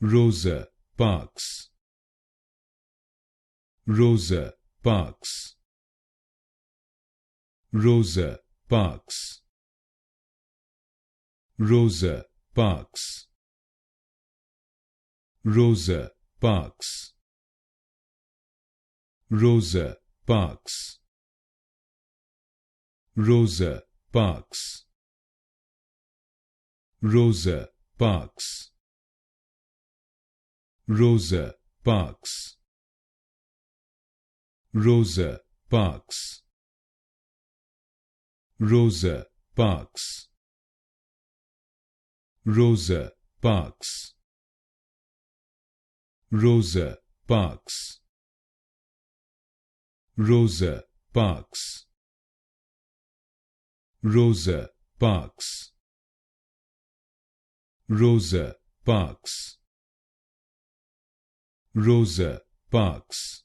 Rosa Parks. Rosa Parks. Rosa Parks. Rosa Parks. Rosa Parks. Rosa Parks. Rosa Parks. Rosa Parks. Rosa Parks. Rosa Parks. Rosa Parks. Rosa Parks. Rosa Parks. Rosa Parks. Rosa Parks. Rosa Parks. Rosa Parks.